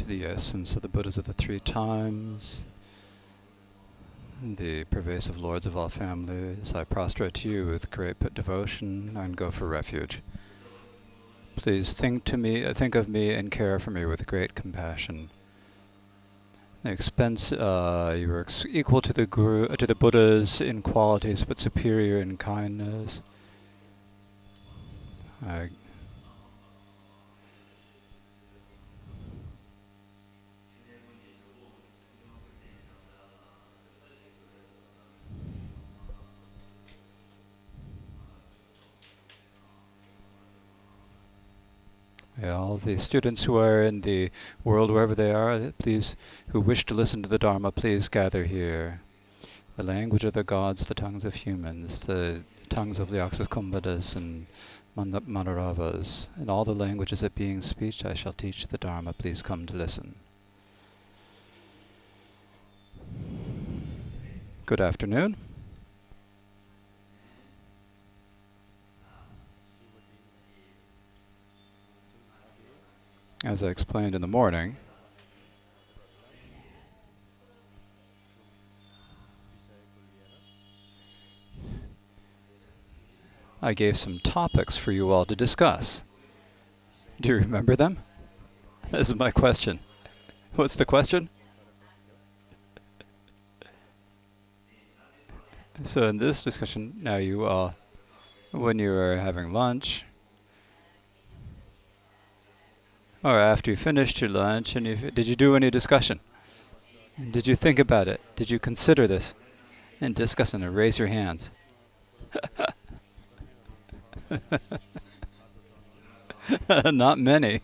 the essence of the Buddhas of the three times, the pervasive lords of all families, I prostrate to you with great devotion and go for refuge. Please think of me and care for me with great compassion. You are equal to the Guru, to the Buddhas in qualities, but superior in kindness. All the students who are in the world, wherever they are, please, who wish to listen to the Dharma, please gather here. The language of the gods, the tongues of humans, the tongues of the Aksakumbhadas and Manaravas, and all the languages that being speech I shall teach the Dharma. Please come to listen. Good afternoon. As I explained in the morning, I gave some topics for you all to discuss. Do you remember them? This is my question. What's the question? So in this discussion, now you all, when you are having lunch, or after you finished your lunch, and did you do any discussion? And did you think about it? Did you consider this and discuss it? And raise your hands. Not many.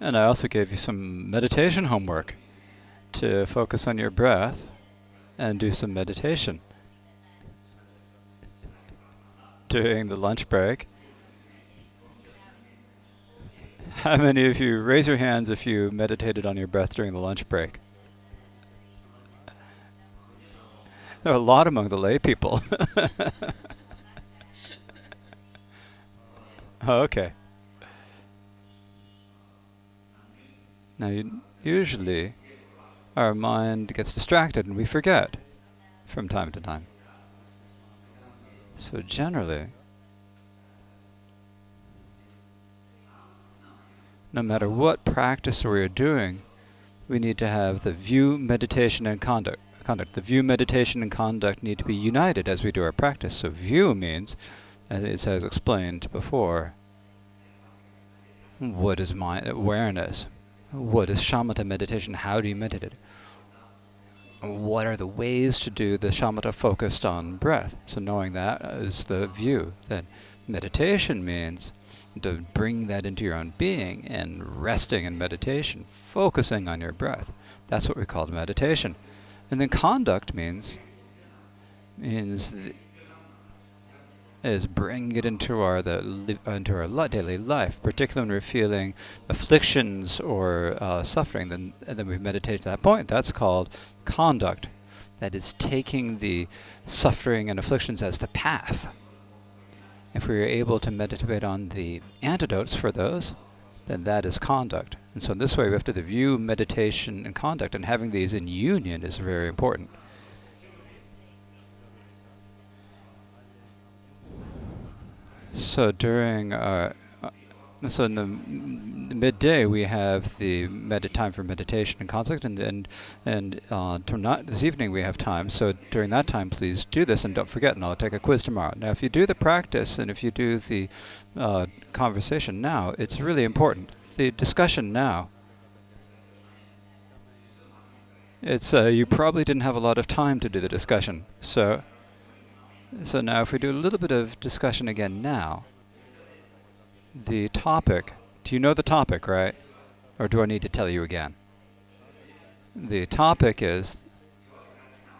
And I also gave you some meditation homework to focus on your breath and do some meditation during the lunch break. How many of you, raise your hands if you meditated on your breath during the lunch break? There are a lot among the lay people. Oh, okay. Now, usually our mind gets distracted and we forget from time to time. So generally, no matter what practice we are doing, we need to have the view, meditation, and conduct. The view, meditation, and conduct need to be united as we do our practice. So view means, as I explained before, what is mind awareness? What is shamatha meditation? How do you meditate? What are the ways to do the shamatha focused on breath? So knowing that is the view. Then meditation means to bring that into your own being and resting in meditation, focusing on your breath. That's what we call meditation. And then conduct is bringing it into our daily life, particularly when we're feeling afflictions or suffering. And then we meditate at that point. That's called conduct. That is taking the suffering and afflictions as the path. If we are able to meditate on the antidotes for those, then that is conduct. And so in this way, we have to view meditation and conduct, and having these in union is very important. So during so in the midday we have the time for meditation and conduct, and this evening we have time. So during that time, please do this, and don't forget. And I'll take a quiz tomorrow. Now, if you do the practice and if you do the conversation now, it's really important. The discussion now. It's you probably didn't have a lot of time to do the discussion, so. So now if we do a little bit of discussion again now, the topic, do you know the topic, right? Or do I need to tell you again? The topic is,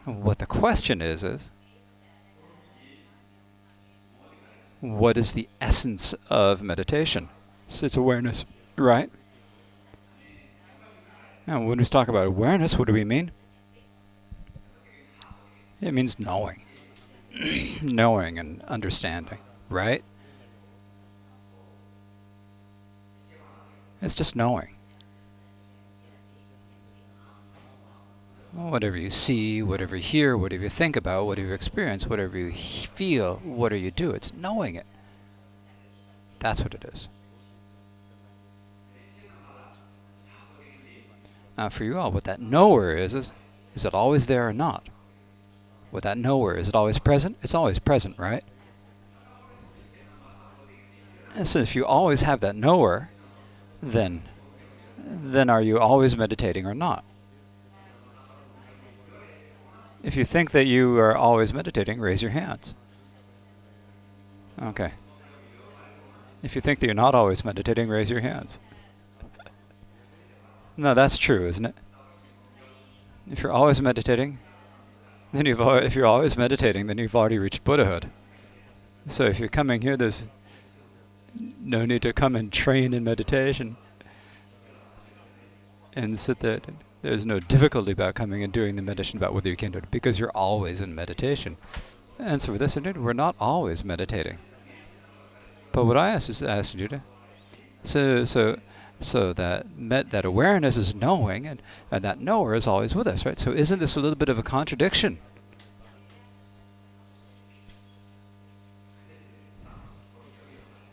what the question is what is the essence of meditation? It's awareness, right? And when we talk about awareness, what do we mean? It means knowing. Knowing and understanding, right? It's just knowing. Whatever you see, whatever you hear, whatever you think about, whatever you experience, whatever you feel, whatever you do, it's knowing it. That's what it is. Now for you all, what that knower is it always there or not? What that knower, is it always present? It's always present, right? And so if you always have that knower, then are you always meditating or not? If you think that you are always meditating, raise your hands. Okay. If you think that you're not always meditating, raise your hands. No, that's true, isn't it? If you're always meditating, then if you're always meditating, then you've already reached Buddhahood. So if you're coming here, there's no need to come and train in meditation and sit there. There's no difficulty about coming and doing the meditation about whether you can do it, because you're always in meditation. And so for this, we're not always meditating. But what I asked you to, so that awareness is knowing, and that knower is always with us, right? So isn't this a little bit of a contradiction?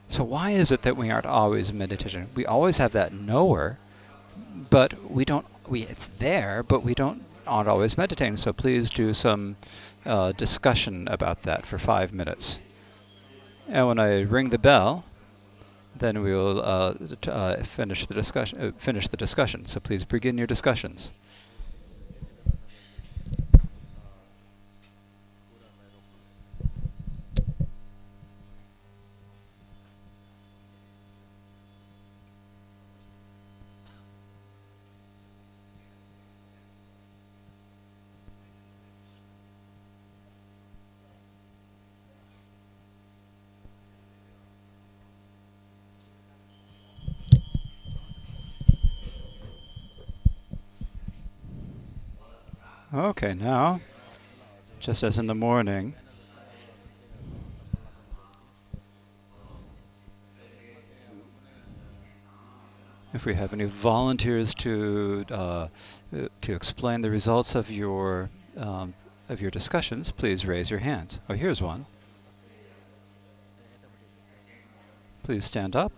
So why is it that we aren't always meditating? We always have that knower, but we don't. It's there, but aren't always meditating. So please do some discussion about that for 5 minutes. And when I ring the bell, then we will finish the discussion. So please begin your discussions. Okay, now, just as in the morning, if we have any volunteers to explain the results of your discussions, please raise your hands. Oh, here's one. Please stand up.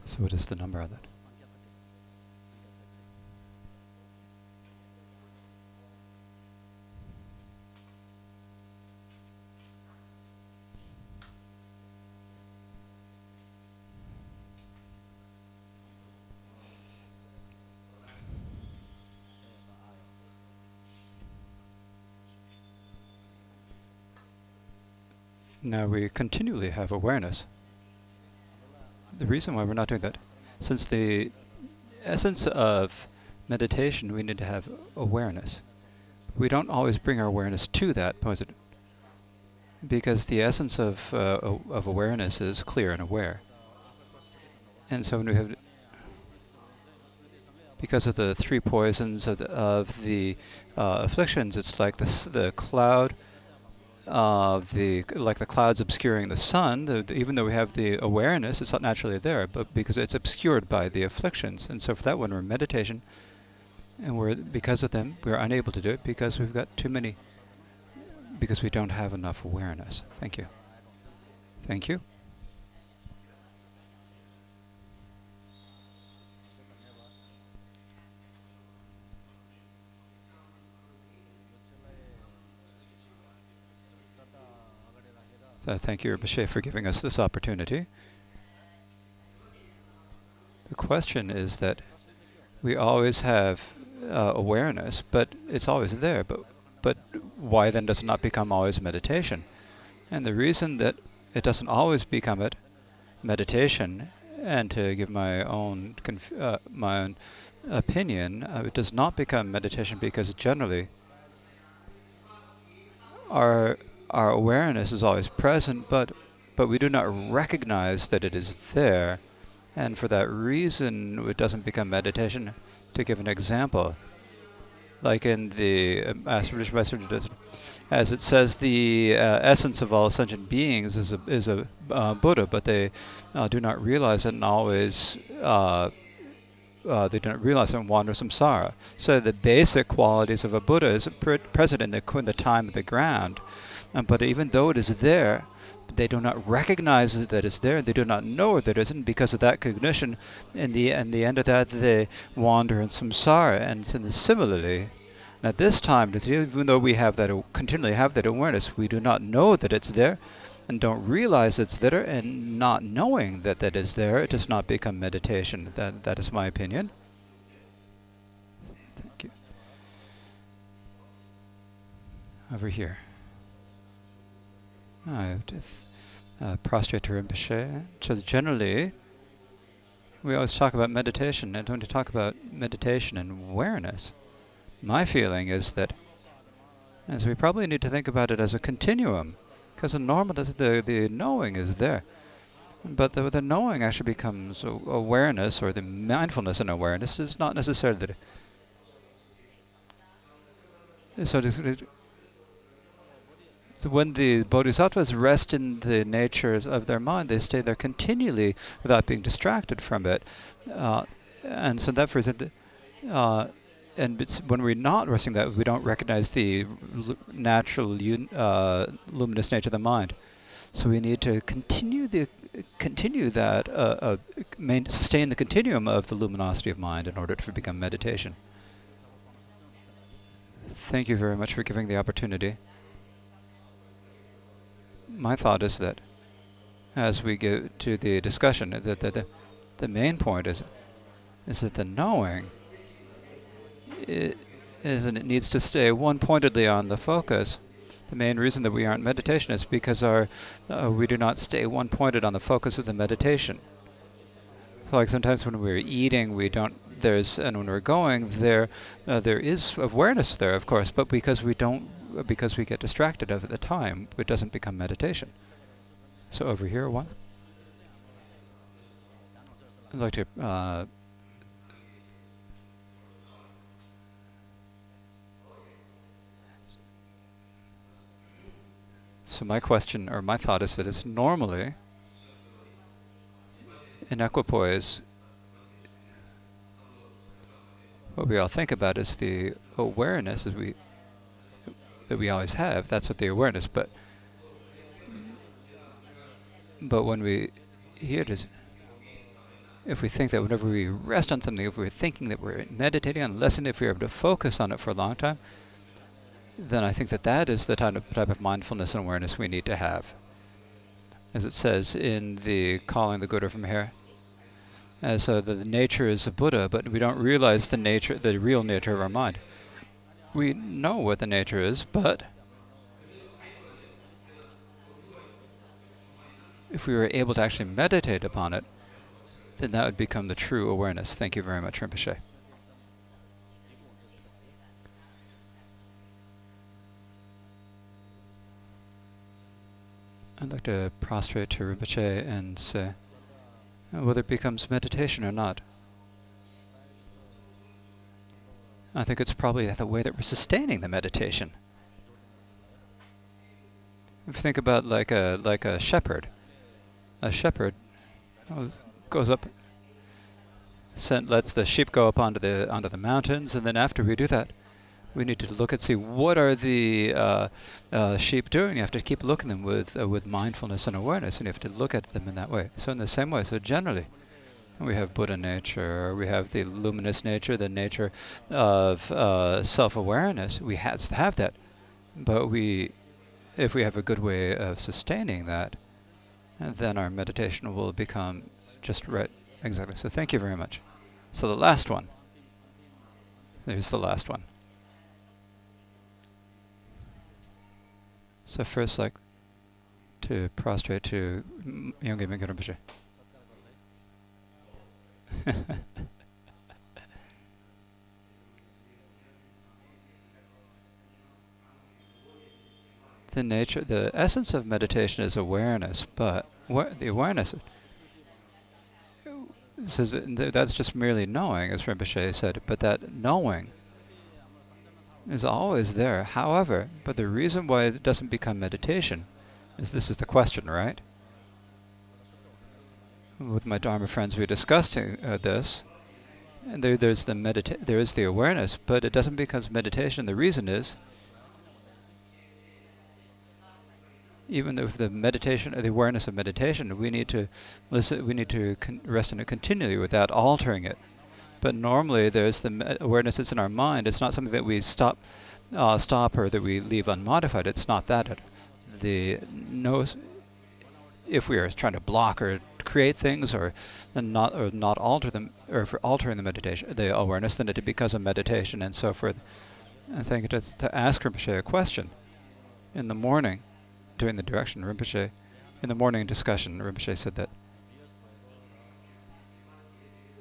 So what is the number of that? Now we continually have awareness. The reason why we're not doing that, since the essence of meditation, we need to have awareness. We don't always bring our awareness to that point, because the essence of awareness is clear and aware. And so when we have, because of the 3 poisons of the afflictions, it's like the cloud. Like the clouds obscuring the sun, even though we have the awareness, it's not naturally there, but because it's obscured by the afflictions. And so for that one, we're in meditation, and because of them, we're unable to do it because we've got too many, because we don't have enough awareness. Thank you. Thank you. Thank you, Rinpoche, for giving us this opportunity. The question is that we always have awareness, but it's always there. But why then does it not become always meditation? And the reason that it doesn't always become meditation and to give my own opinion, it does not become meditation because generally our awareness is always present, but we do not recognize that it is there, and for that reason it doesn't become meditation. To give an example, like in the Master Message, as it says, the essence of all sentient beings is a Buddha, but they do not realize it, and always they don't realize it and wander samsara. So the basic qualities of a Buddha is present in the time of the ground, but even though it is there, they do not recognize that it's there. They do not know that it isn't. Because of that cognition, in the end of that, they wander in samsara. And similarly, at this time, even though we have that continually have that awareness, we do not know that it's there, and don't realize it's there, and not knowing that that is there, it does not become meditation. That is my opinion. Thank you. Over here. Prostrate to Rinpoche. So generally, we always talk about meditation, and when we talk about meditation and awareness, my feeling is that we probably need to think about it as a continuum, because the knowing is there, but the knowing actually becomes awareness, or the mindfulness and awareness is not necessarily that. So when the bodhisattvas rest in the natures of their mind, they stay there continually without being distracted from it, and so that, for example, and when we're not resting that, we don't recognize the natural luminous nature of the mind. So we need to sustain the continuum of the luminosity of mind in order to become meditation. Thank you very much for giving the opportunity. My thought is that as we get to the discussion, that the main point is that the knowing it needs to stay one-pointedly on the focus. The main reason that we aren't meditation is because we do not stay one-pointed on the focus of the meditation. Like sometimes when we're eating, we don't. And when we're going, there is awareness there, of course, but because we get distracted at the time, it doesn't become meditation. So over here, one. I'd like to. So my question, or my thought, is that it's normally in equipoise, what we all think about is the awareness that we always have. That's what the awareness. But when we hear it, if we think that whenever we rest on something, if we're thinking that we're meditating on a lesson, if we're able to focus on it for a long time, then I think that is the type of mindfulness and awareness we need to have. As it says in the Calling the Buddha from Here, as the nature is a Buddha, but we don't realize the real nature of our mind. We know what the nature is, but if we were able to actually meditate upon it, then that would become the true awareness. Thank you very much, Rinpoche. I'd like to prostrate to Rinpoche and say whether it becomes meditation or not. I think it's probably the way that we're sustaining the meditation. If you think about like a shepherd goes up, lets the sheep go up onto the mountains, and then after we do that, we need to look and see what are the sheep doing. You have to keep looking at them with mindfulness and awareness, and you have to look at them in that way. So in the same way, so generally, we have Buddha nature, we have the luminous nature, the nature of self-awareness. We have that, but if we have a good way of sustaining that, then our meditation will become just right. Exactly. So thank you very much. So the last one. Here's the last one. So first, like to prostrate to Yongey Mingyur Rinpoche. The essence of meditation is awareness, but the awareness says that's just merely knowing, as Rinpoche said, but that knowing is always there. However, but the reason why it doesn't become meditation is this is the question, right? With my Dharma friends, we were discussing this, and there is the awareness, but it doesn't become meditation. The reason is, even with the meditation, the awareness of meditation, we need to listen. We need to rest in it continually without altering it. But normally, there's the awareness that's in our mind. It's not something that we stop, or that we leave unmodified. It's not that. If we are trying to block or create things, or not alter them, or for altering the meditation, the awareness, then it becomes a meditation and so forth. I think to ask Rinpoche a question in the morning, during the direction Rinpoche, in the morning discussion, Rinpoche said that.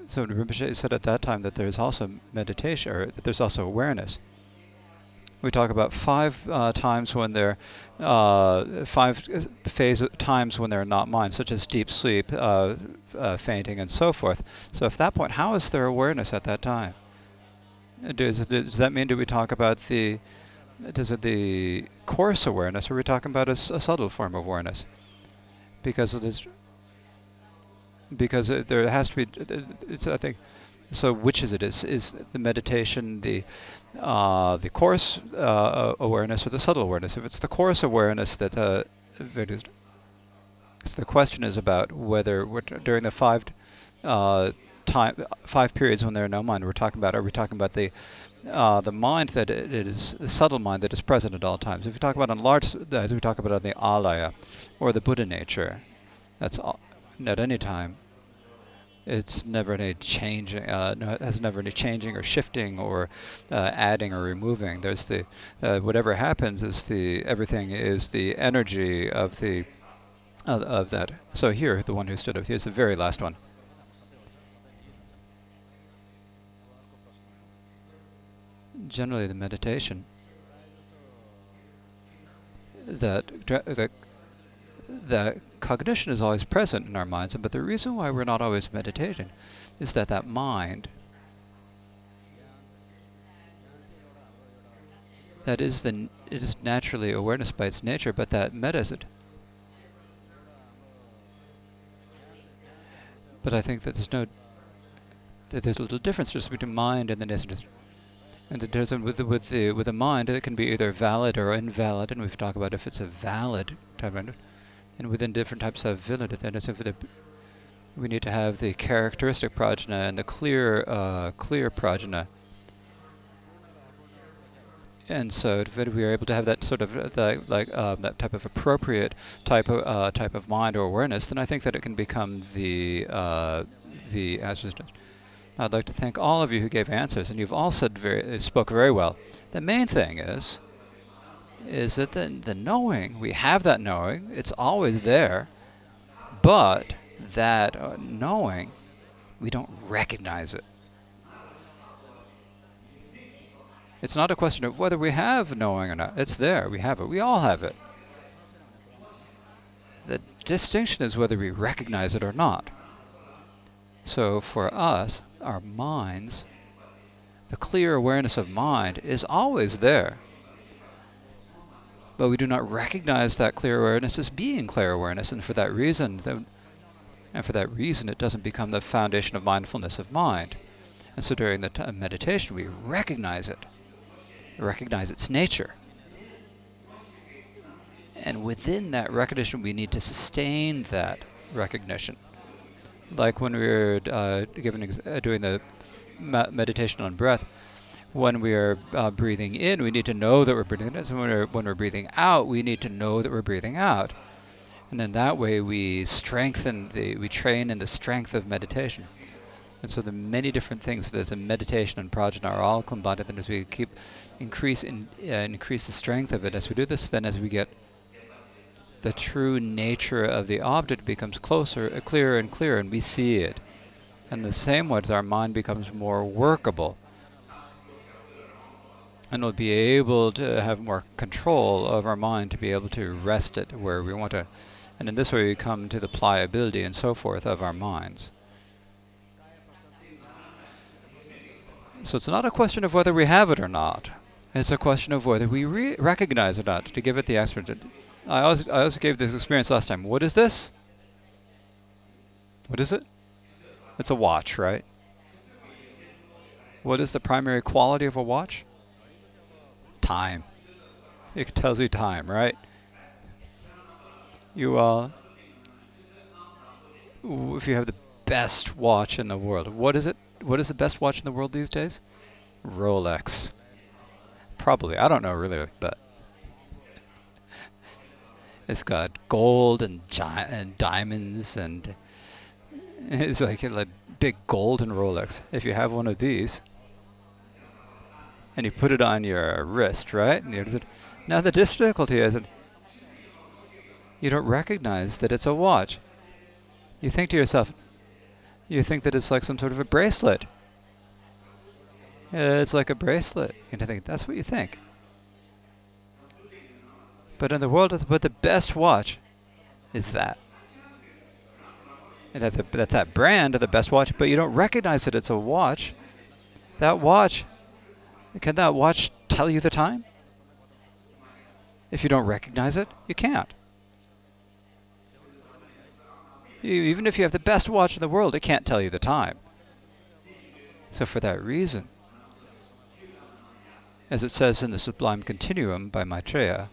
So Rinpoche said at that time that there's also meditation, or that there's also awareness. We talk about 5 times when they're 5 times when they're not mind, such as deep sleep, fainting, and so forth. So at that point, how is there awareness at that time? Does that mean, do we talk about the coarse awareness, or are we talking about a subtle form of awareness? Because there has to be. I think. So which is it? Is the meditation the coarse awareness or the subtle awareness? If it's the coarse awareness so the question is about whether during the 5 periods when there are no mind, are we talking about the mind that it is the subtle mind that is present at all times? If we talk about as we talk about on the alaya or the Buddha nature, that's at any time. It's never any changing. Has never any changing or shifting or adding or removing. There's whatever happens is everything is the energy of of that. So here, the one who stood up, here's the very last one. Generally, the meditation that cognition is always present in our minds, but the reason why we're not always meditating is that mind it is naturally awareness by its nature, but that meditates. But I think that there's a little difference just between mind and the nature. And it doesn't with the mind, it can be either valid or invalid, and we've talked about if it's a valid type of. And within different types of validity, then we need to have the characteristic prajna and the clear prajna. And so, if we are able to have that sort of that type of appropriate type of mind or awareness, then I think that it can become the answers. I'd like to thank all of you who gave answers, and you've all spoke very well. The main thing is that the knowing, we have that knowing, it's always there, but that knowing, we don't recognize it. It's not a question of whether we have knowing or not. It's there, we have it, we all have it. The distinction is whether we recognize it or not. So for us, our minds, the clear awareness of mind is always there. But we do not recognize that clear awareness as being clear awareness, and for that reason, it doesn't become the foundation of mindfulness of mind. And so during the meditation, we recognize it, recognize its nature. And within that recognition, we need to sustain that recognition. Like when we were doing the meditation on breath, when we are breathing in, we need to know that we're breathing in. So when we're breathing out, we need to know that we're breathing out. And then that way we train in the strength of meditation. And so the many different things, there's a meditation and prajna are all combined. And as we increase the strength of it, as we do this, then as we get the true nature of the object becomes clearer and clearer, and we see it. And the same way, as our mind becomes more workable, and we'll be able to have more control of our mind to be able to rest it where we want to. And in this way we come to the pliability and so forth of our minds. So it's not a question of whether we have it or not. It's a question of whether we recognize it or not, to give it the experience. I also gave this experience last time. What is this? What is it? It's a watch, right? What is the primary quality of a watch? Time. It tells you time, right? If you have the best watch in the world, what is it? What is the best watch in the world these days? Rolex. Probably. I don't know really, but it's got gold and diamonds, and it's like a big golden Rolex. If you have one of these, and you put it on your wrist, right? And now the difficulty is that you don't recognize that it's a watch. You think to yourself, you think that it's like some sort of a bracelet. It's like a bracelet. You think that's what you think. But in the world, but the best watch is that. That's that brand of the best watch, but you don't recognize that it's a watch. That watch, can that watch tell you the time? If you don't recognize it, you can't. Even if you have the best watch in the world, it can't tell you the time. So for that reason, as it says in the Sublime Continuum by Maitreya,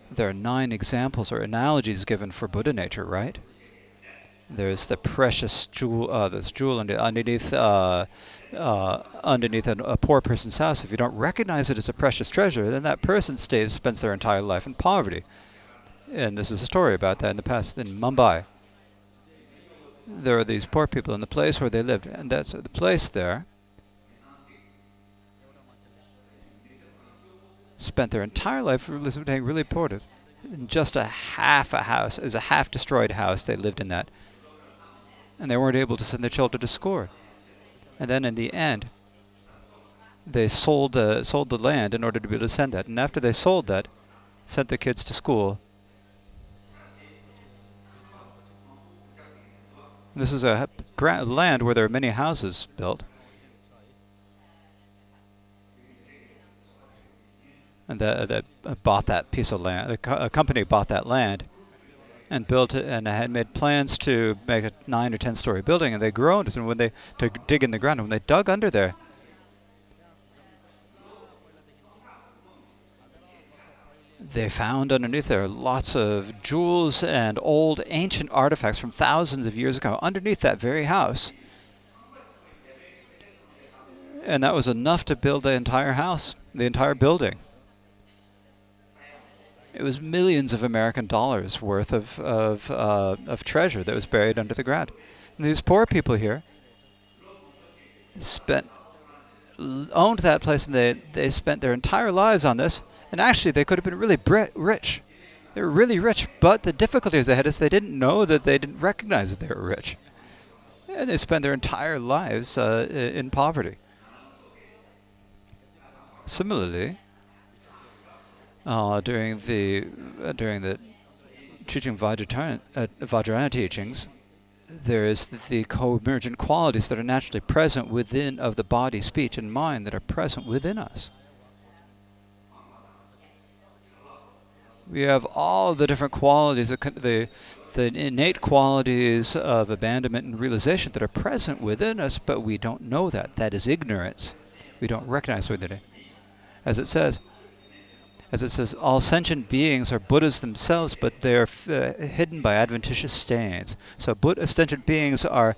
there are 9 examples or analogies given for Buddha nature, right? There's the precious jewel, this jewel underneath a poor person's house. If you don't recognize it as a precious treasure, then that person spends their entire life in poverty. And this is a story about that in the past in Mumbai. There are these poor people in the place where they lived, and that's the place there spent their entire life being really poor. In just a house, it was a half-destroyed house. They lived in that, and they weren't able to send their children to school. And then in the end, they sold the land in order to be able to send that. And after they sold that, sent the kids to school. This is a land where there are many houses built. And that bought that piece of land. A company bought that land and built it, and had made plans to make a 9 or 10-story building. And they groaned, and when they to dig in the ground, and when they dug under there, they found underneath there lots of jewels and old ancient artifacts from thousands of years ago underneath that very house. And that was enough to build the entire house, the entire building. It was millions of American dollars worth of treasure that was buried under the ground. And these poor people here owned that place, and they spent their entire lives on this. And actually, they could have been really rich. They were really rich, but the difficulties they had is they didn't know that they didn't recognize that they were rich. And they spent their entire lives in poverty. Similarly, during the teaching Vajrayana teachings, there is the co-emergent qualities that are naturally present within of the body, speech, and mind that are present within us. We have all the different qualities, the innate qualities of abandonment and realization that are present within us, but we don't know that. That is ignorance. We don't recognize within it. As it says, all sentient beings are Buddhas themselves, but they are hidden by adventitious stains. So sentient beings are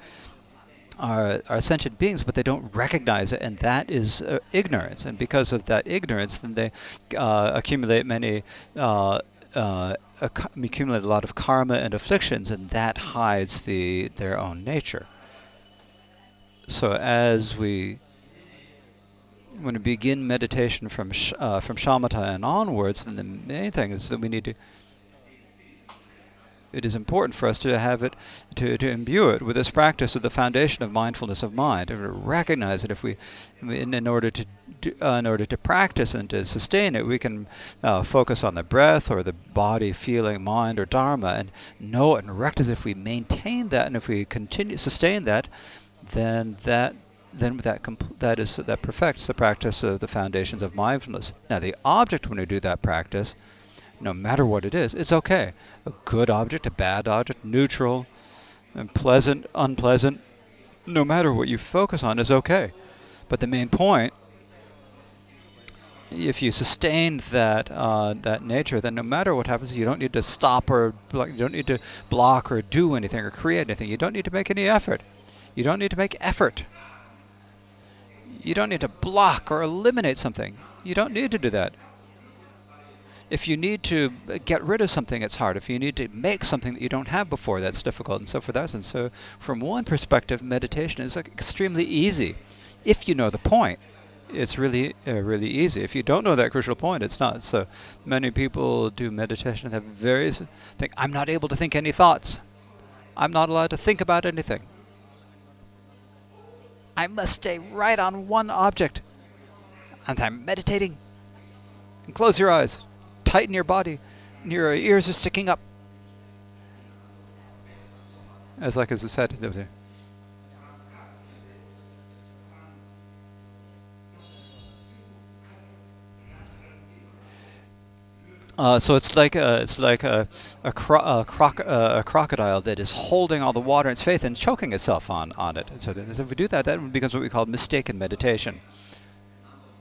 sentient beings, but they don't recognize it, and that is ignorance. And because of that ignorance, then they accumulate accumulate a lot of karma and afflictions, and that hides their own nature. So when we begin meditation from shamatha and onwards, then the main thing is that we need to it is important for us to have it, to imbue it with this practice of the foundation of mindfulness of mind, and to recognize that if we, in order to in order to practice and to sustain it, we can focus on the breath or the body, feeling, mind, or dharma, and know it and recognize if we maintain that and if we continue sustain that, then that perfects the practice of the foundations of mindfulness. Now, the object when we do that practice, no matter what it is, it's okay. A good object, a bad object, neutral, and pleasant, unpleasant, no matter what you focus on is okay. But the main point, if you sustain that nature, then no matter what happens, you don't need to stop or you don't need to block or do anything or create anything. You don't need to make any effort. You don't need to make effort. You don't need to block or eliminate something. You don't need to do that. If you need to get rid of something, it's hard. If you need to make something that you don't have before, that's difficult. And so for that, and so from one perspective, meditation is extremely easy. If you know the point, it's really easy. If you don't know that crucial point, it's not. So many people do meditation and have think, I'm not able to think any thoughts. I'm not allowed to think about anything. I must stay right on one object. And I'm meditating. And close your eyes. Tighten your body. And your ears are sticking up. As I said, so it's like a crocodile that is holding all the water in its face and choking itself on it. And so if we do that, that becomes what we call mistaken meditation.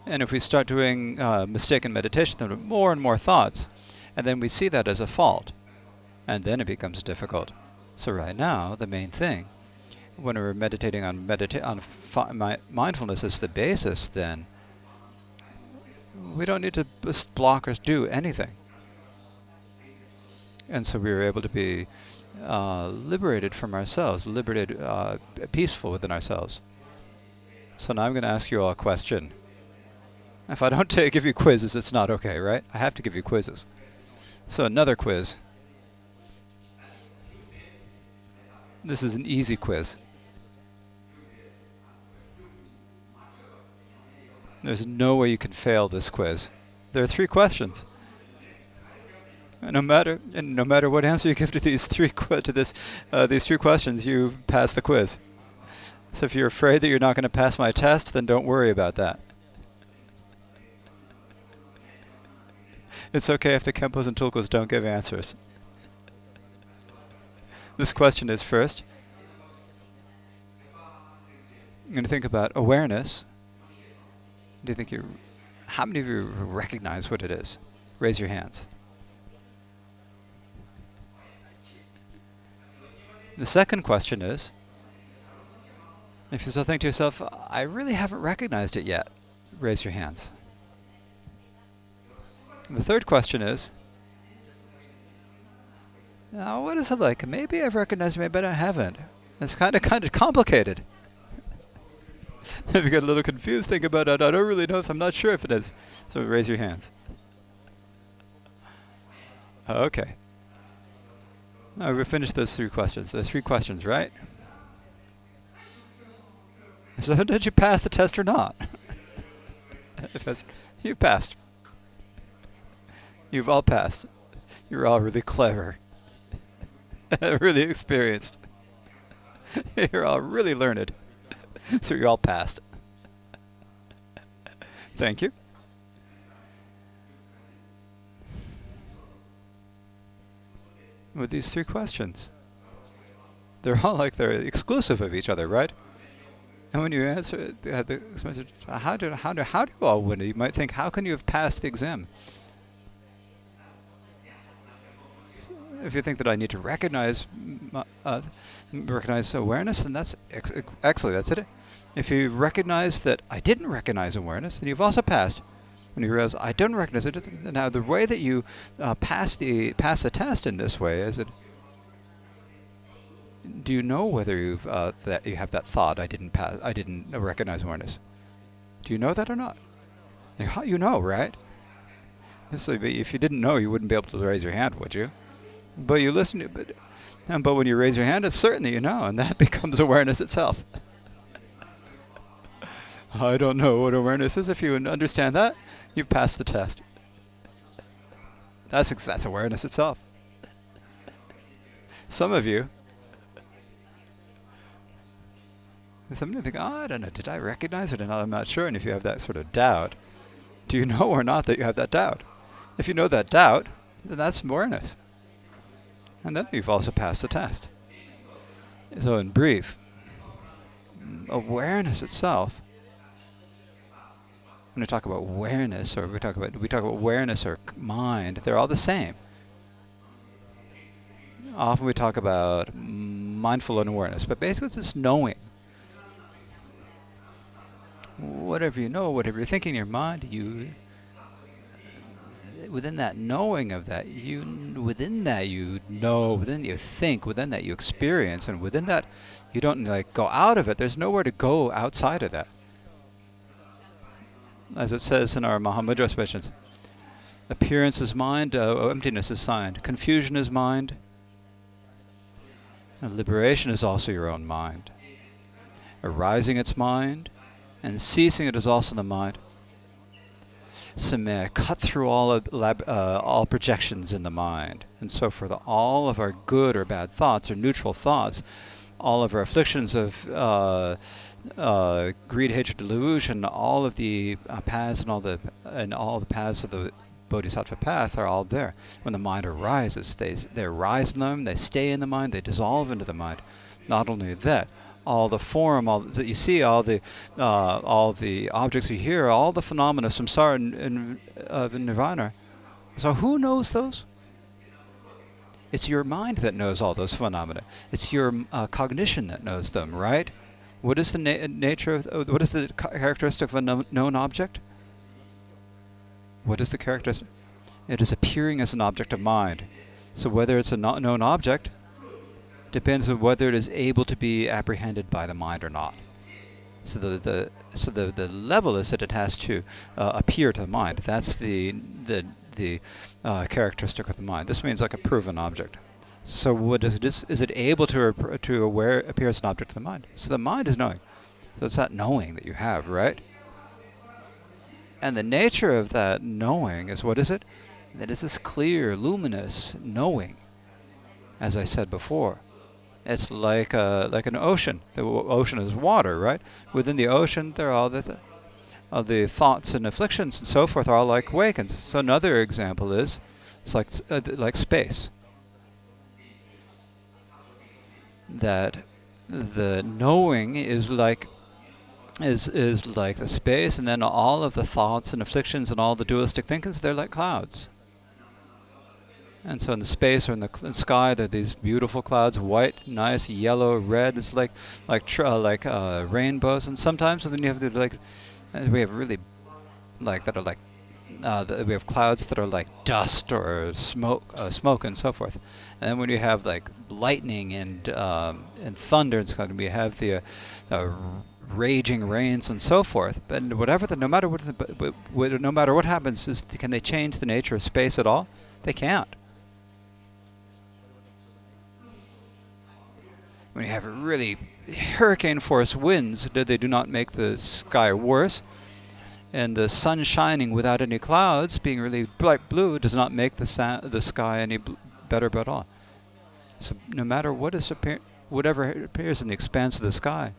And if we start doing mistaken meditation, then more and more thoughts, and then we see that as a fault, and then it becomes difficult. So right now, the main thing, when we're meditating on mindfulness as the basis, then we don't need to block or do anything. And so we were able to be liberated from ourselves, peaceful within ourselves. So now I'm going to ask you all a question. If I don't give you quizzes, it's not okay, right? I have to give you quizzes. So another quiz. This is an easy quiz. There's no way you can fail this quiz. There are 3 questions. And no matter what answer you give to these three questions, you pass the quiz. So if you're afraid that you're not going to pass my test, then don't worry about that. It's okay if the Khenpos and Tulkus don't give answers. This question is first, I'm going to think about awareness. How many of you recognize what it is? Raise your hands. The second question is, if you still think to yourself, I really haven't recognized it yet, raise your hands. The third question is, now what is it like? Maybe I've recognized it, maybe I haven't. It's kind of complicated. If you get a little confused, think about it. I don't really know, so I'm not sure if it is. So raise your hands. Okay. Now we've finished those 3 questions. There's 3 questions, right? So did you pass the test or not? You passed. You've all passed. You're all really clever. Really experienced. You're all really learned. So you're all passed. Thank you. With these 3 questions, they're all like they're exclusive of each other, right? And when you answer, how do you all win? You might think, how can you have passed the exam? If you think that I need to recognize awareness, then that's excellent. That's it. If you recognize that I didn't recognize awareness, then you've also passed. When you realize I don't recognize it, now the way that you pass the test in this way is it. Do you know whether that you have that thought? I didn't recognize awareness. Do you know that or not? You know, right? So if you didn't know, you wouldn't be able to raise your hand, would you? But you listen to it. But when you raise your hand, it's certain that you know, and that becomes awareness itself. I don't know what awareness is. If you understand that, you've passed the test. That's awareness itself. Some of you, somebody think, oh, I don't know, did I recognize it or not? I'm not sure. And if you have that sort of doubt, do you know or not that you have that doubt? If you know that doubt, then that's awareness. And then you've also passed the test. So in brief, awareness itself, when we talk about awareness, or we talk about awareness or mind, they're all the same. Often we talk about mindful unawareness, but basically it's just knowing. Whatever you know, whatever you're thinking in your mind, within that knowing of that, within that you know, within that you think, within that you experience, and within that you don't like go out of it. There's nowhere to go outside of that. As it says in our Mahamudra specials, appearance is mind, emptiness is mind, confusion is mind, and liberation is also your own mind. Arising it's mind, and ceasing it is also the mind. So may I cut through all projections in the mind, and so for all of our good or bad thoughts or neutral thoughts, all of our afflictions of greed, hatred, delusion, all of the paths and all the paths of the Bodhisattva path are all there. When the mind arises, they arise in them, they stay in the mind, they dissolve into the mind. Not only that, all the form, all that you see, all the objects you hear, all the phenomena of samsara and nirvana. So who knows those? It's your mind that knows all those phenomena. It's your cognition that knows them, right? What is the nature of, what is the characteristic of a known object? What is the characteristic? It is appearing as an object of mind. So whether it's a known object depends on whether it is able to be apprehended by the mind or not. So the level is that it has to appear to the mind. That's the characteristic of the mind. This means like a proven object. So what is it able to appear as an object to the mind? So the mind is knowing. So it's that knowing that you have, right? And the nature of that knowing is, what is it? That is this clear, luminous knowing. As I said before, it's like an ocean. The ocean is water, right? Within the ocean, there are all the thoughts and afflictions and so forth are all like wakens. So another example is, it's like space. That the knowing is like the space, and then all of the thoughts and afflictions and all the dualistic thinkings, they're like clouds. And so in the space or in the sky, there are these beautiful clouds, white, nice, yellow, red. It's like rainbows. And sometimes then you have we have really that are like we have clouds that are like dust or smoke and so forth. And then when you have like lightning and thunder and stuff, we have the raging rains and so forth. But no matter what happens, can they change the nature of space at all? They can't. When you have really hurricane force winds, they do not make the sky worse. And the sun shining without any clouds, being really bright blue, does not make the sky any better at all. So no matter whatever appears in the expanse of the sky,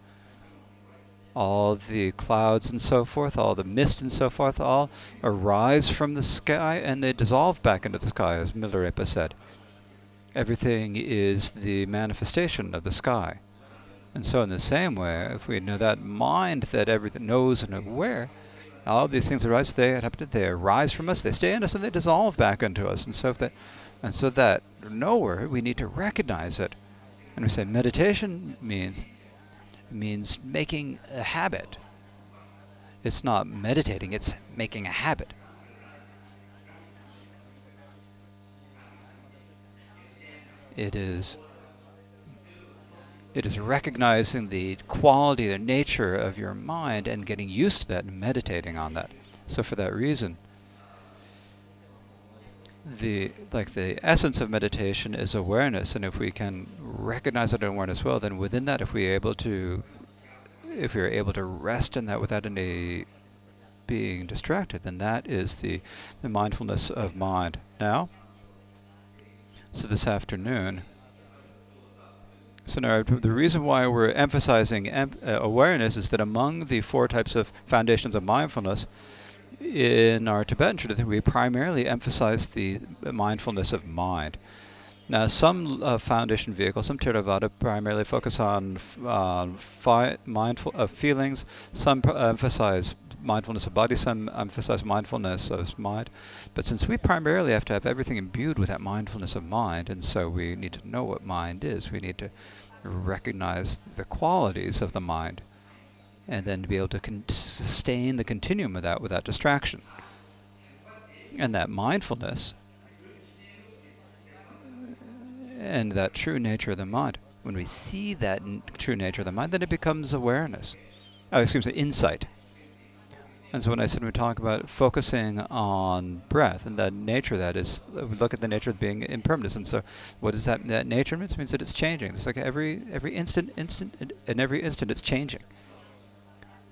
all the clouds and so forth, all the mist and so forth, all arise from the sky and they dissolve back into the sky, as Milarepa said. Everything is the manifestation of the sky. And so in the same way, if we know that mind that everything knows and aware, all these things arise, they arise from us, they stay in us, and they dissolve back into us. And so that knower, we need to recognize it. And we say meditation means making a habit. It's not meditating, it's making a habit. It is recognizing the quality, the nature of your mind and getting used to that and meditating on that. So for that reason, the essence of meditation is awareness, and if we can recognize that awareness well, then within that, if we're able to rest in that without any being distracted, then that is the mindfulness of mind. Now, so this afternoon, the reason why we're emphasizing awareness is that among the 4 types of foundations of mindfulness, in our Tibetan tradition, we primarily emphasize the mindfulness of mind. Now, some foundation vehicles, some Theravada primarily focus on mindful of feelings. Some emphasize mindfulness of body. Some emphasize mindfulness of mind. But since we primarily have to have everything imbued with that mindfulness of mind, and so we need to know what mind is, we need to recognize the qualities of the mind, and then to be able to sustain the continuum of that without distraction. And that mindfulness and that true nature of the mind, when we see that true nature of the mind, then it becomes awareness. Insight. And so when I said we talk about focusing on breath, and that nature of that is, we look at the nature of being impermanence. And so what does that nature mean? It means that it's changing. It's like every instant, in every instant it's changing.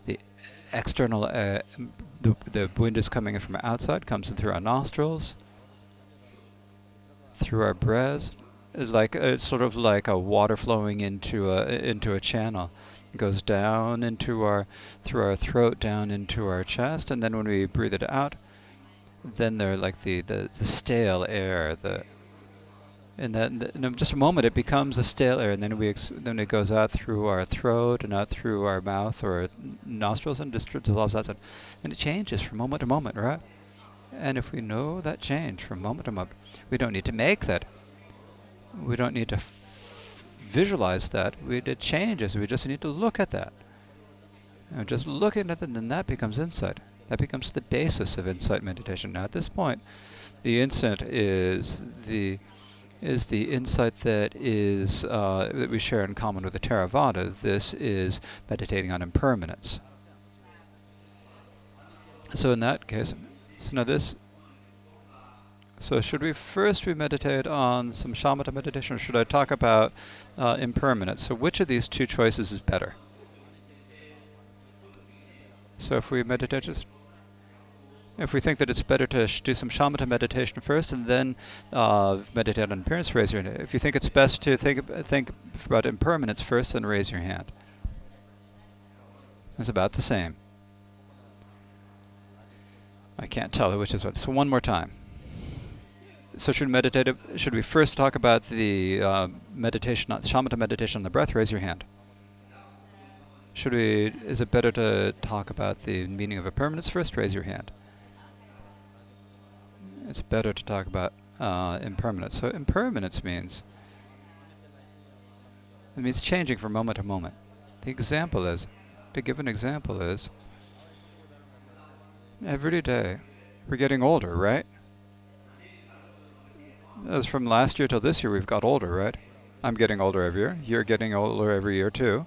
The external, the wind is coming in from outside, comes in through our nostrils, through our breaths. It's sort of like a water flowing into a channel. It goes down through our throat, down into our chest, and then when we breathe it out, then they're like the stale air. In just a moment, it becomes a stale air, and then then it goes out through our throat and out through our mouth or nostrils and just dissolves outside, and it changes from moment to moment, right? And if we know that change from moment to moment, we don't need to make that. We don't need to visualize that. It changes. We just need to look at that. And just looking at it, then that becomes insight. That becomes the basis of insight meditation. Now, at this point, the insight is the insight that we share in common with the Theravada. This is meditating on impermanence. So in that case, so should we first meditate on some shamatha meditation, or should I talk about impermanence? So which of these 2 choices is better? So if we think that it's better to do some shamatha meditation first and then meditate on impermanence, raise your hand. If you think it's best to think about impermanence first, then raise your hand. It's about the same. I can't tell which is what. So one more time. So should we first talk about the shamatha meditation on the breath? Raise your hand. Is it better to talk about the meaning of impermanence first? Raise your hand. It's better to talk about impermanence. So impermanence means changing from moment to moment. To give an example is, every day we're getting older, right? As from last year till this year, we've got older, right? I'm getting older every year. You're getting older every year too.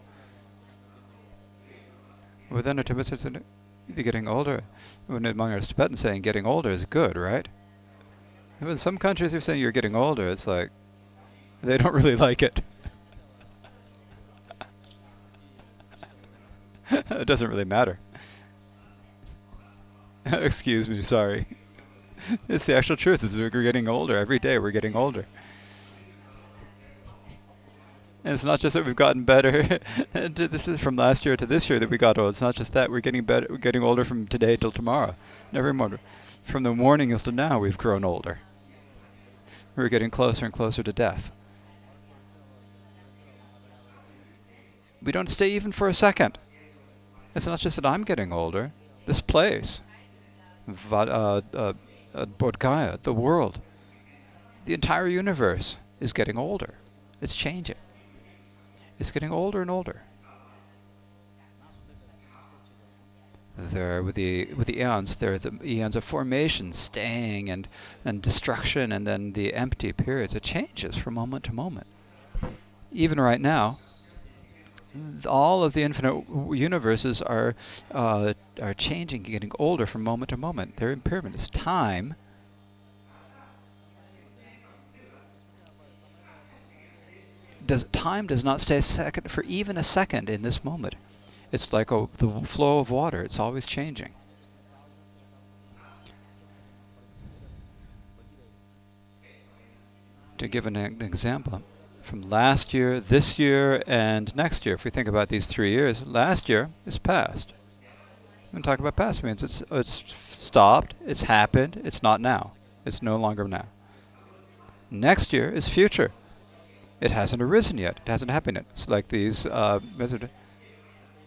Within a Tibetan, you're getting older. When among our Tibetans saying getting older is good, right? But in some countries, you're saying you're getting older. It's like they don't really like it. It doesn't really matter. Excuse me, sorry. It's the actual truth. We're getting older. Every day we're getting older. And it's not just that we've gotten better. This is from last year to this year that we got old. It's not just that. We're getting better. We're getting older from today till tomorrow. Every morning. From the morning until now, we've grown older. We're getting closer and closer to death. We don't stay even for a second. It's not just that I'm getting older. This place, Bodh Gaya, the world, the entire universe is getting older. It's changing. It's getting older and older. There, with the eons, there are the eons of formation, staying, and destruction, and then the empty periods. It changes from moment to moment. Even right now, all of the infinite universes are changing, getting older from moment to moment. They're impermanent. Time time does not stay second for even a second in this moment. It's like the flow of water. It's always changing. To give an example, from last year, this year, and next year, if we think about these 3 years, last year is past. When we talk about past, means it's stopped, it's happened, it's not now. It's no longer now. Next year is future. It hasn't arisen yet. It hasn't happened yet. It's like these.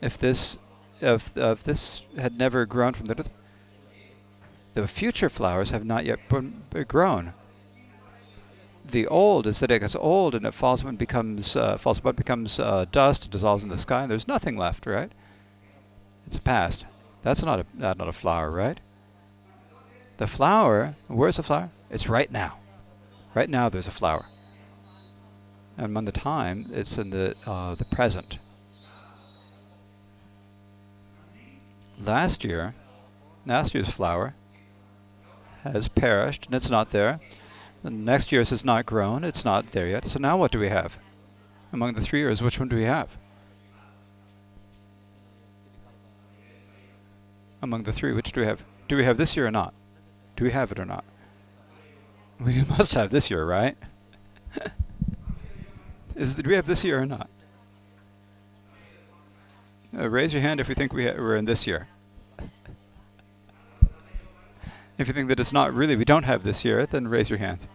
If this had never grown from the future flowers have not yet grown. The old is that it gets old and it falls when it becomes dust, dissolves in the sky, and there's nothing left, right? It's past. That's not a flower, right? The flower, where's the flower? It's right now. Right now there's a flower. And among the time, it's in the present. Last year's flower has perished and it's not there. The next year's has not grown, it's not there yet. So now what do we have? Among the 3 years, which one do we have? Among the 3, which do we have? Do we have this year or not? Do we have it or not? We must have this year, right? Do we have this year or not? Raise your hand if you think we're in this year. If you think that it's not really, we don't have this year, then raise your hands.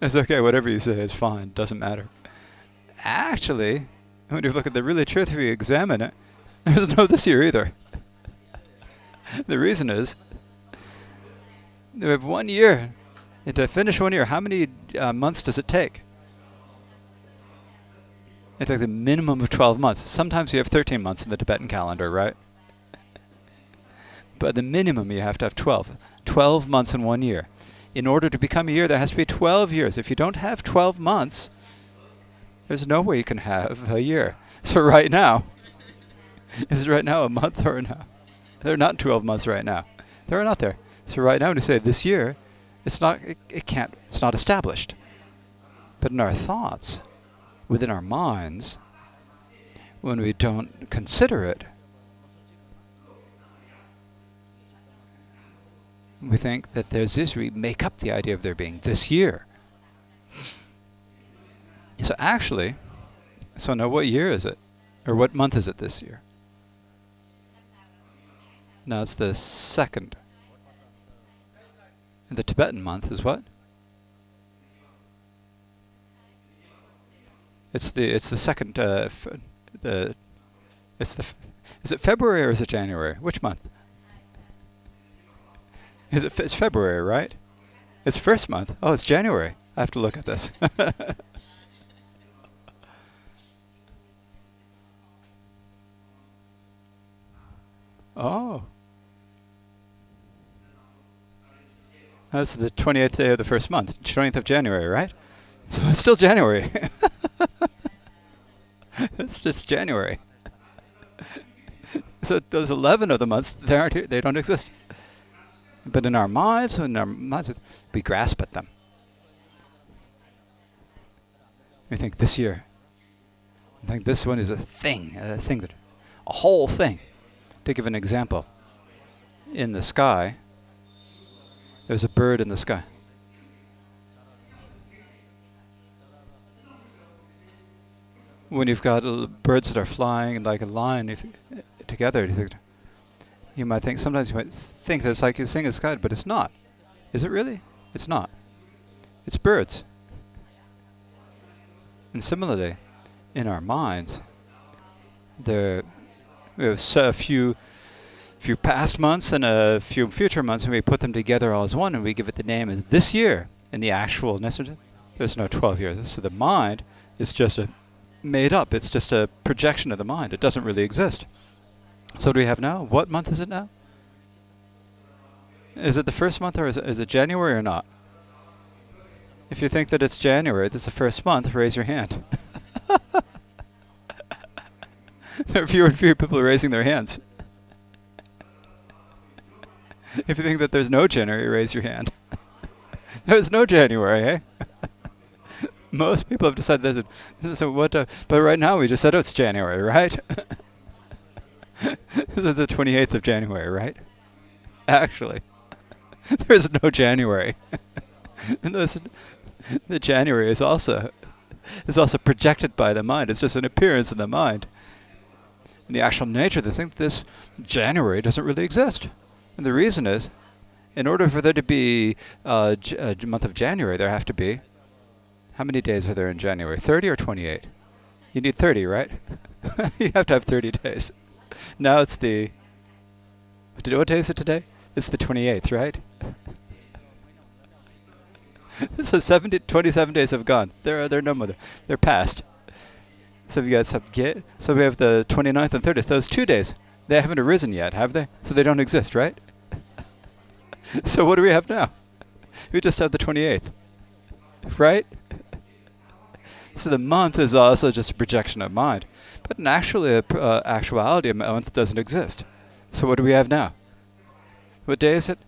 It's okay, whatever you say is fine, doesn't matter. Actually, when you look at the really truth, if you examine it, there's no this year either. The reason is, we have 1 year. And to finish 1 year, how many months does it take? It takes a minimum of 12 months. Sometimes you have 13 months in the Tibetan calendar, right? But the minimum you have to have 12. 12 months in 1 year. In order to become a year, there has to be 12 years. If you don't have 12 months, there's no way you can have a year. So right now, is right now a month or no? They're not 12 months right now. They're not there. So right now, when you say this year, it's not established. But in our thoughts, within our minds, when we don't consider it, we think that there's this, we make up the idea of there being this year. So actually, now what year is it? Or what month is it this year? Now it's the second. And the Tibetan month is what? It's the second, is it February or is it January? Which month? It's February, right? It's first month. Oh, it's January. I have to look at this. Oh. That's the 28th day of the first month, 20th of January, right? So it's still January. It's just January. So those 11 of the months, they don't exist. But in our minds, we grasp at them. We think this year. I think this one is a whole thing. To give an example, in the sky, there's a bird in the sky. When you've got birds that are flying like a line together, you might think, sometimes you might think that it's like you're seeing a sky, but it's not. Is it really? It's not. It's birds. And similarly, in our minds, we have a few past months and a few future months, and we put them together all as one, and we give it the name as this year. In the actual, there's no 12 years. So the mind is just made up. It's just a projection of the mind. It doesn't really exist. So what do we have now? What month is it now? Is it the first month, or is it January or not? If you think that it's January, that's the first month, raise your hand. There are fewer and fewer people raising their hands. If you think that there's no January, raise your hand. There's no January, eh? Most people have decided so what? But right now we just said it's January, right? This is the 28th of January, right? Actually, there's no January. And the January is also projected by the mind. It's just an appearance in the mind. In the actual nature of the thing, this January doesn't really exist. And the reason is, in order for there to be a month of January, there have to be, how many days are there in January? 30 or 28? You need 30, right? You have to have 30 days. Now it's what day is it today? It's the 28th, right? So 27 days have gone. They're no more. They're past. So you guys so we have the 29th and 30th. Those 2 days, they haven't arisen yet, have they? So they don't exist, right? So what do we have now? We just have the 28th, right? So the month is also just a projection of mind. But in actuality, a month doesn't exist. So what do we have now? What day is it?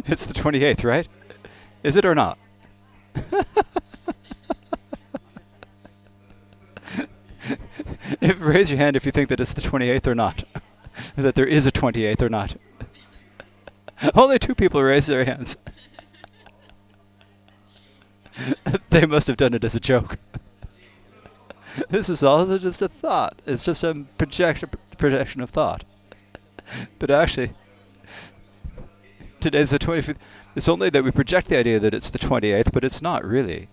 It's the 28th, right? Is it or not? Raise your hand if you think that it's the 28th or not. That there is a 28th or not. Only 2 people raised their hands. They must have done it as a joke. This is also just a thought. It's just a projection of thought. But actually, today's the 25th. It's only that we project the idea that it's the 28th, but it's not really.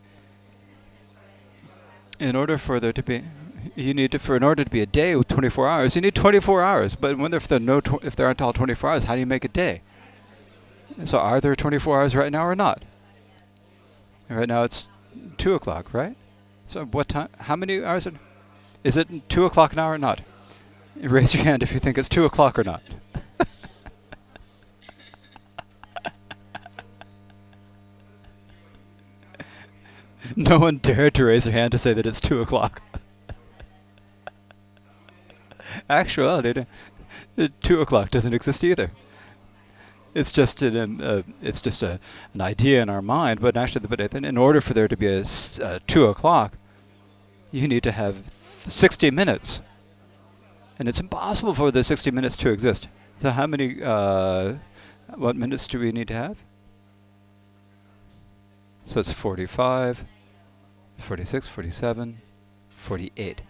In order for there to be, in order to be a day with 24 hours, you need 24 hours. But if there aren't all 24 hours, how do you make a day? So are there 24 hours right now or not? Right now it's 2 o'clock, right? So what time? How many hours? Is it 2 o'clock now or not? Raise your hand if you think it's 2 o'clock or not. No one dared to raise their hand to say that it's 2 o'clock. Actuality, 2 o'clock doesn't exist either. It's just an idea in our mind, but actually, in order for there to be a 2 o'clock, you need to have 60 minutes, and it's impossible for the 60 minutes to exist. So how many? What minutes do we need to have? So it's 45, 46, 47, 48.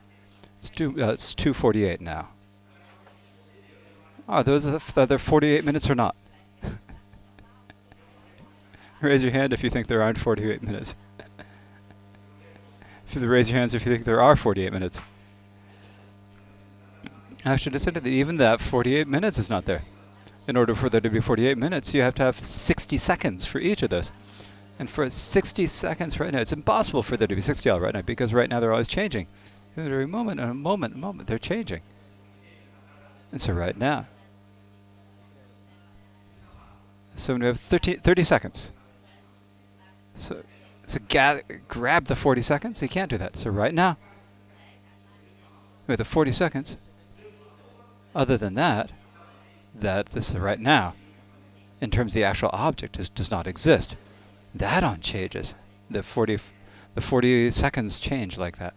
It's 2:48 now. Are there 48 minutes or not? Raise your hand if you think there aren't 48 minutes. Raise your hands if you think there are 48 minutes. I should have said that even that 48 minutes is not there. In order for there to be 48 minutes, you have to have 60 seconds for each of those. And for 60 seconds right now, it's impossible for there to be 60 all right now, because right now they're always changing. Every moment, a moment, they're changing. And so right now, so we have 30 seconds. So grab the 40 seconds. You can't do that. So right now, we have the 40 seconds. Other than that this is right now, in terms of the actual object, does not exist. That on changes. The 40 seconds change like that.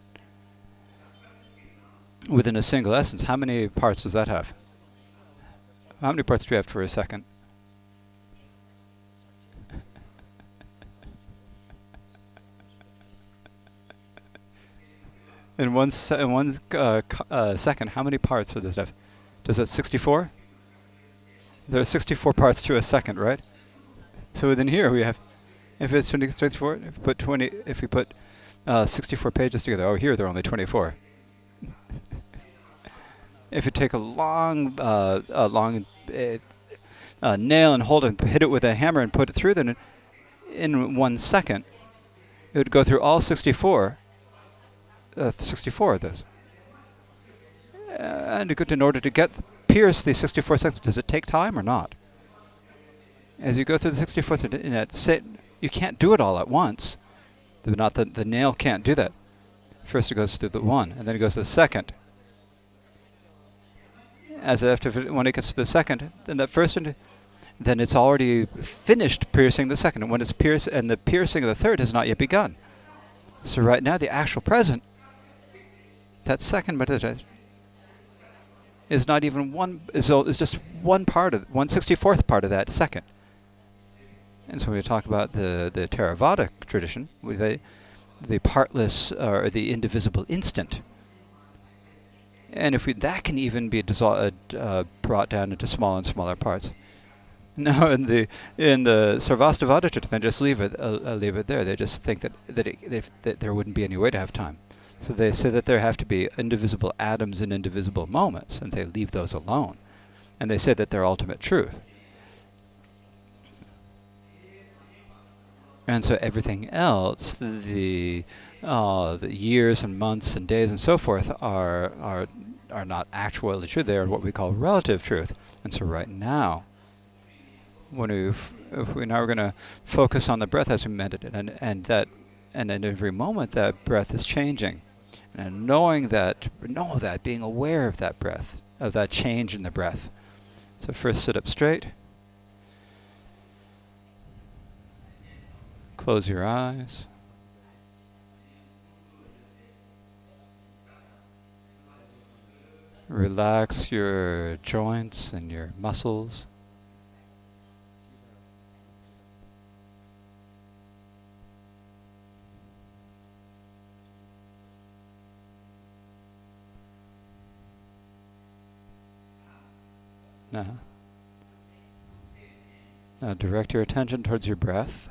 Within a single essence, how many parts does that have? How many parts do we have for a second? In one second, how many parts does it have? Does it 64? There are 64 parts to a second, right? So within here we have, if it's 64, if we put 64 pages together, here there are only 24. If you take a long nail and hit it with a hammer and put it through, then in 1 second, it would go through all 64 of this. And in order to pierce the 64 seconds, does it take time or not? As you go through the 64 seconds, you can't do it all at once. The nail can't do that. First it goes through the 1, and then it goes to the second. When it gets to the second, then that first one, then it's already finished piercing the second. And when it's and the piercing of the third has not yet begun. So right now, the actual present, that second meditation, is not even is just one part of 1/64th part of that second. And so when we talk about the Theravada tradition, the partless or the indivisible instant. And if that can even be brought down into smaller and smaller parts. No, in the Sarvastivada tradition, they just leave it there. They just think that there wouldn't be any way to have time. So they say that there have to be indivisible atoms and indivisible moments, and they leave those alone. And they say that they're ultimate truth. And so everything else, the years and months and days and so forth, are not actually true. They are what we call relative truth. And so right now, if we now are going to focus on the breath as we meditate, and in every moment that breath is changing, and know that, being aware of that breath, of that change in the breath. So first sit up straight. Close your eyes. Relax your joints and your muscles. Now direct your attention towards your breath.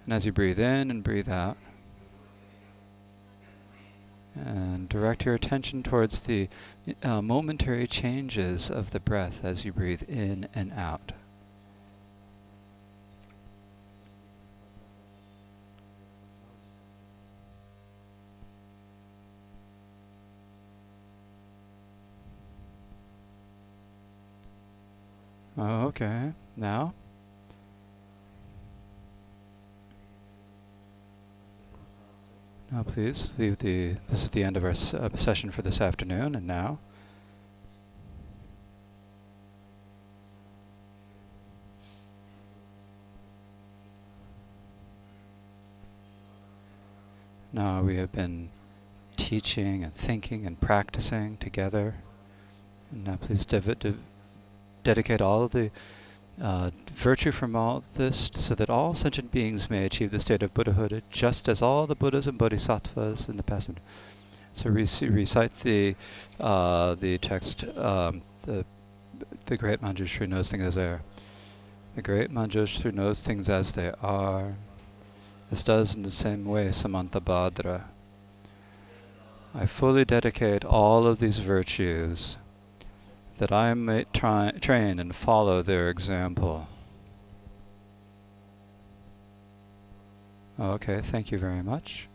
And as you breathe in and breathe out, and direct your attention towards the momentary changes of the breath as you breathe in and out. Okay, now please leave this is the end of our session for this afternoon, and now we have been teaching and thinking and practicing together, and now please dedicate all of the virtue from all this so that all sentient beings may achieve the state of Buddhahood, just as all the Buddhas and Bodhisattvas in the past. So recite the text, the great Manjushri knows things as they are. The great Manjushri knows things as they are, as does in the same way Samantabhadra. I fully dedicate all of these virtues that I may train and follow their example. Okay, thank you very much.